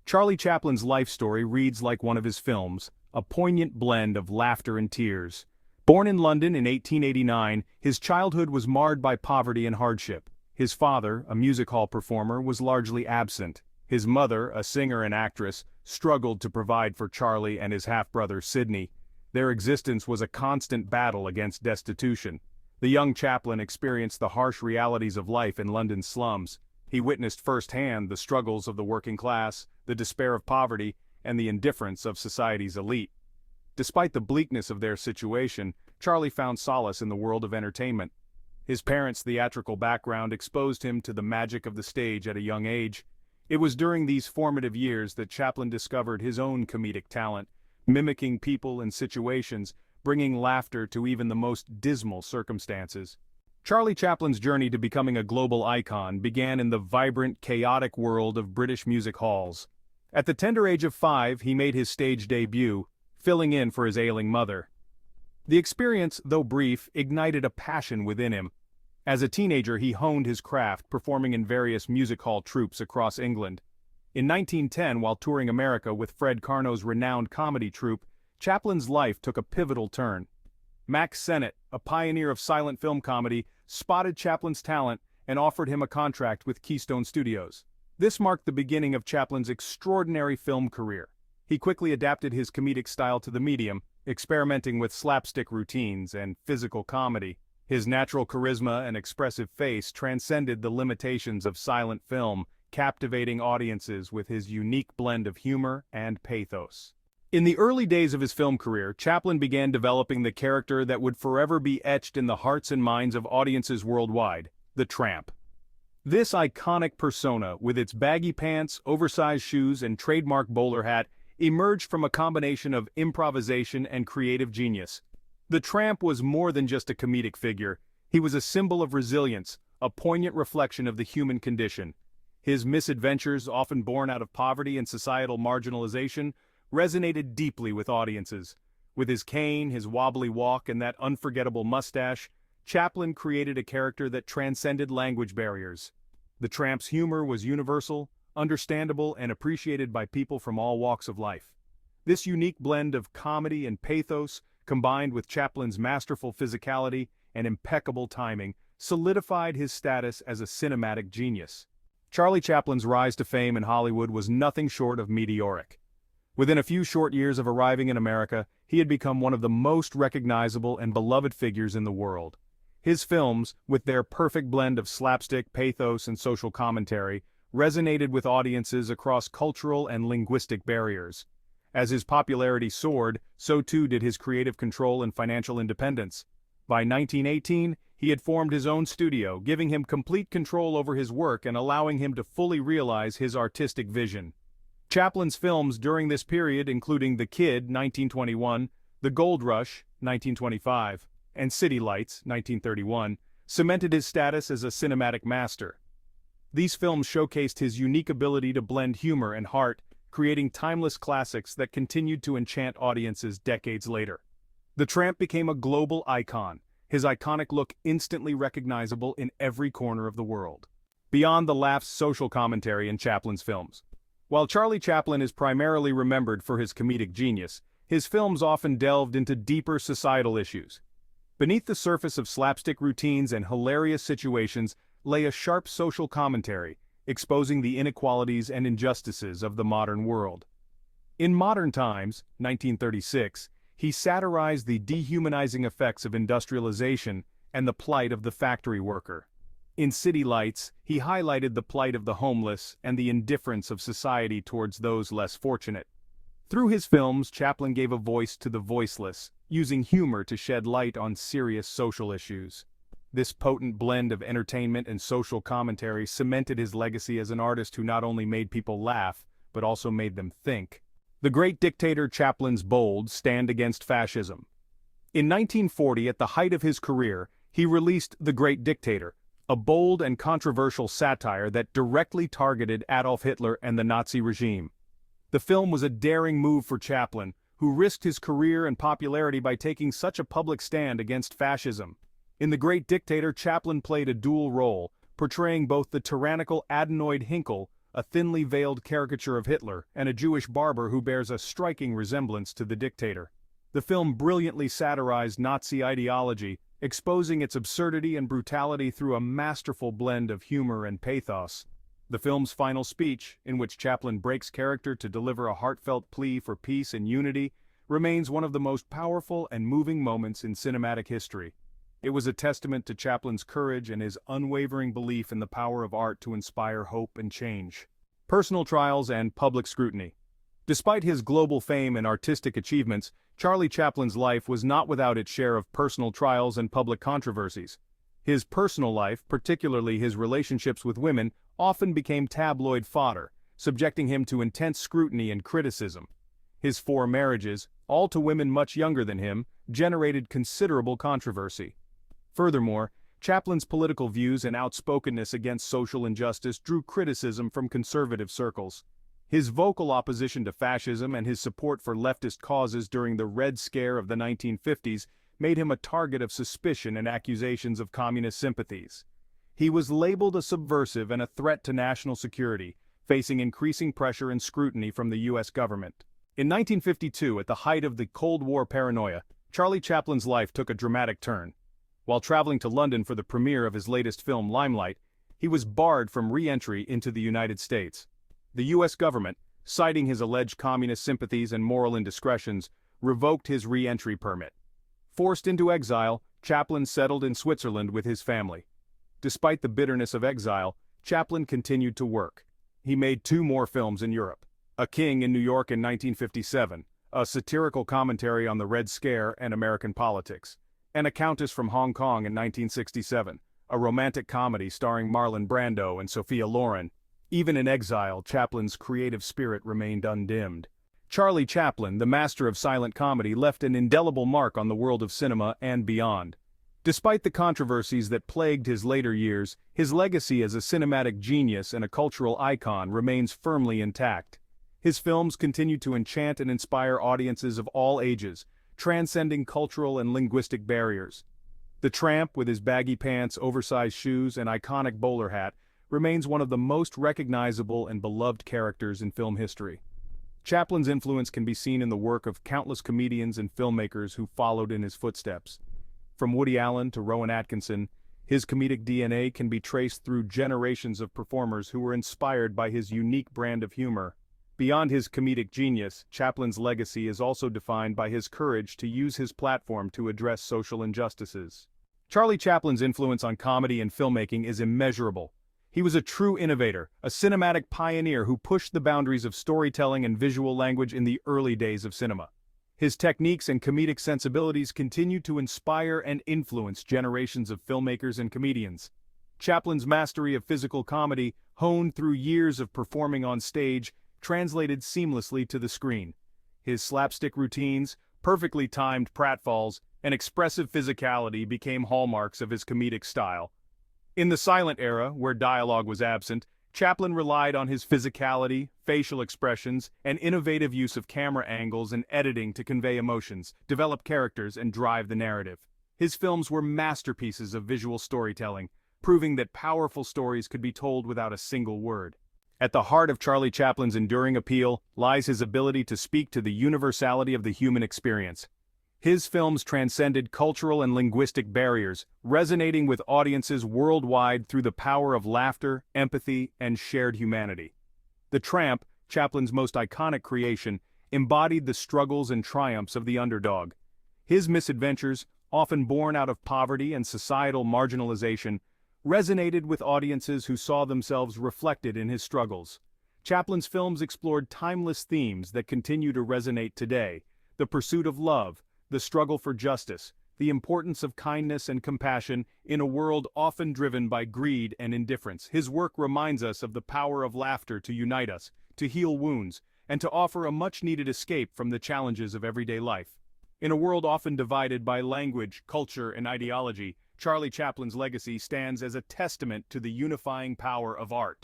Charlie Chaplin's life story reads like one of his films, a poignant blend of laughter and tears. Born in London in 1889, his childhood was marred by poverty and hardship. His father, a music hall performer, was largely absent. His mother, a singer and actress, struggled to provide for Charlie and his half-brother Sidney. Their existence was a constant battle against destitution. The young Chaplin experienced the harsh realities of life in London's slums. He witnessed firsthand the struggles of the working class, the despair of poverty, and the indifference of society's elite. Despite the bleakness of their situation, Charlie found solace in the world of entertainment. His parents' theatrical background exposed him to the magic of the stage at a young age. It was during these formative years that Chaplin discovered his own comedic talent, mimicking people and situations, bringing laughter to even the most dismal circumstances. Charlie Chaplin's journey to becoming a global icon began in the vibrant, chaotic world of British music halls. At the tender age of 5, he made his stage debut, filling in for his ailing mother. The experience, though brief, ignited a passion within him. As a teenager, he honed his craft, performing in various music hall troupes across England. In 1910, while touring America with Fred Karno's renowned comedy troupe, Chaplin's life took a pivotal turn. Max Sennett, a pioneer of silent film comedy, spotted Chaplin's talent and offered him a contract with Keystone Studios. This marked the beginning of Chaplin's extraordinary film career. He quickly adapted his comedic style to the medium, experimenting with slapstick routines and physical comedy. His natural charisma and expressive face transcended the limitations of silent film, captivating audiences with his unique blend of humor and pathos. In the early days of his film career, Chaplin began developing the character that would forever be etched in the hearts and minds of audiences worldwide, the Tramp. This iconic persona, with its baggy pants, oversized shoes, and trademark bowler hat, emerged from a combination of improvisation and creative genius. The Tramp was more than just a comedic figure. He was a symbol of resilience, a poignant reflection of the human condition. His misadventures, often born out of poverty and societal marginalization, resonated deeply with audiences. With his cane, his wobbly walk, and that unforgettable mustache, Chaplin created a character that transcended language barriers. The Tramp's humor was universal, understandable, and appreciated by people from all walks of life. This unique blend of comedy and pathos, combined with Chaplin's masterful physicality and impeccable timing, solidified his status as a cinematic genius. Charlie Chaplin's rise to fame in Hollywood was nothing short of meteoric. Within a few short years of arriving in America, he had become one of the most recognizable and beloved figures in the world. His films, with their perfect blend of slapstick, pathos, and social commentary, resonated with audiences across cultural and linguistic barriers. As his popularity soared, so too did his creative control and financial independence. By 1918, he had formed his own studio, giving him complete control over his work and allowing him to fully realize his artistic vision. Chaplin's films during this period, including The Kid, 1921, The Gold Rush, 1925, and City Lights, 1931, cemented his status as a cinematic master. These films showcased his unique ability to blend humor and heart, creating timeless classics that continued to enchant audiences decades later. The Tramp became a global icon, his iconic look instantly recognizable in every corner of the world. Beyond the laughs, social commentary in Chaplin's films. While Charlie Chaplin is primarily remembered for his comedic genius, his films often delved into deeper societal issues. Beneath the surface of slapstick routines and hilarious situations lay a sharp social commentary, exposing the inequalities and injustices of the modern world. In Modern Times, 1936, he satirized the dehumanizing effects of industrialization and the plight of the factory worker. In City Lights, he highlighted the plight of the homeless and the indifference of society towards those less fortunate. Through his films, Chaplin gave a voice to the voiceless, using humor to shed light on serious social issues. This potent blend of entertainment and social commentary cemented his legacy as an artist who not only made people laugh, but also made them think. The great dictator Chaplin's bold stand against fascism. In 1940, at the height of his career, he released The Great Dictator, a bold and controversial satire that directly targeted Adolf Hitler and the Nazi regime. The film was a daring move for Chaplin, who risked his career and popularity by taking such a public stand against fascism. In The Great Dictator, Chaplin played a dual role, portraying both the tyrannical adenoid Hinkle, a thinly veiled caricature of Hitler, and a Jewish barber who bears a striking resemblance to the dictator. The film brilliantly satirized Nazi ideology, exposing its absurdity and brutality through a masterful blend of humor and pathos. The film's final speech, in which Chaplin breaks character to deliver a heartfelt plea for peace and unity, remains one of the most powerful and moving moments in cinematic history. It was a testament to Chaplin's courage and his unwavering belief in the power of art to inspire hope and change. Personal trials and public scrutiny. Despite his global fame and artistic achievements, Charlie Chaplin's life was not without its share of personal trials and public controversies. His personal life, particularly his relationships with women, often became tabloid fodder, subjecting him to intense scrutiny and criticism. His 4 marriages, all to women much younger than him, generated considerable controversy. Furthermore, Chaplin's political views and outspokenness against social injustice drew criticism from conservative circles. His vocal opposition to fascism and his support for leftist causes during the Red Scare of the 1950s made him a target of suspicion and accusations of communist sympathies. He was labeled a subversive and a threat to national security, facing increasing pressure and scrutiny from the U.S. government. In 1952, at the height of the Cold War paranoia, Charlie Chaplin's life took a dramatic turn. While traveling to London for the premiere of his latest film Limelight, he was barred from re-entry into the United States. The U.S. government, citing his alleged communist sympathies and moral indiscretions, revoked his re-entry permit. Forced into exile, Chaplin settled in Switzerland with his family. Despite the bitterness of exile, Chaplin continued to work. He made 2 more films in Europe: A King in New York in 1957, a satirical commentary on the Red Scare and American politics, and A Countess from Hong Kong in 1967, a romantic comedy starring Marlon Brando and Sophia Loren. Even in exile, Chaplin's creative spirit remained undimmed. Charlie Chaplin, the master of silent comedy, left an indelible mark on the world of cinema and beyond. Despite the controversies that plagued his later years, his legacy as a cinematic genius and a cultural icon remains firmly intact. His films continue to enchant and inspire audiences of all ages, transcending cultural and linguistic barriers. The Tramp, with his baggy pants, oversized shoes, and iconic bowler hat, remains one of the most recognizable and beloved characters in film history. Chaplin's influence can be seen in the work of countless comedians and filmmakers who followed in his footsteps. From Woody Allen to Rowan Atkinson, his comedic DNA can be traced through generations of performers who were inspired by his unique brand of humor. Beyond his comedic genius, Chaplin's legacy is also defined by his courage to use his platform to address social injustices. Charlie Chaplin's influence on comedy and filmmaking is immeasurable. He was a true innovator, a cinematic pioneer who pushed the boundaries of storytelling and visual language in the early days of cinema. His techniques and comedic sensibilities continue to inspire and influence generations of filmmakers and comedians. Chaplin's mastery of physical comedy, honed through years of performing on stage, translated seamlessly to the screen. His slapstick routines, perfectly timed pratfalls, and expressive physicality became hallmarks of his comedic style. In the silent era, where dialogue was absent, Chaplin relied on his physicality, facial expressions, and innovative use of camera angles and editing to convey emotions, develop characters, and drive the narrative. His films were masterpieces of visual storytelling, proving that powerful stories could be told without a single word. At the heart of Charlie Chaplin's enduring appeal lies his ability to speak to the universality of the human experience. His films transcended cultural and linguistic barriers, resonating with audiences worldwide through the power of laughter, empathy, and shared humanity. The Tramp, Chaplin's most iconic creation, embodied the struggles and triumphs of the underdog. His misadventures, often born out of poverty and societal marginalization, resonated with audiences who saw themselves reflected in his struggles. Chaplin's films explored timeless themes that continue to resonate today: the pursuit of love, the struggle for justice, the importance of kindness and compassion in a world often driven by greed and indifference. His work reminds us of the power of laughter to unite us, to heal wounds, and to offer a much-needed escape from the challenges of everyday life. In a world often divided by language, culture, and ideology, Charlie Chaplin's legacy stands as a testament to the unifying power of art.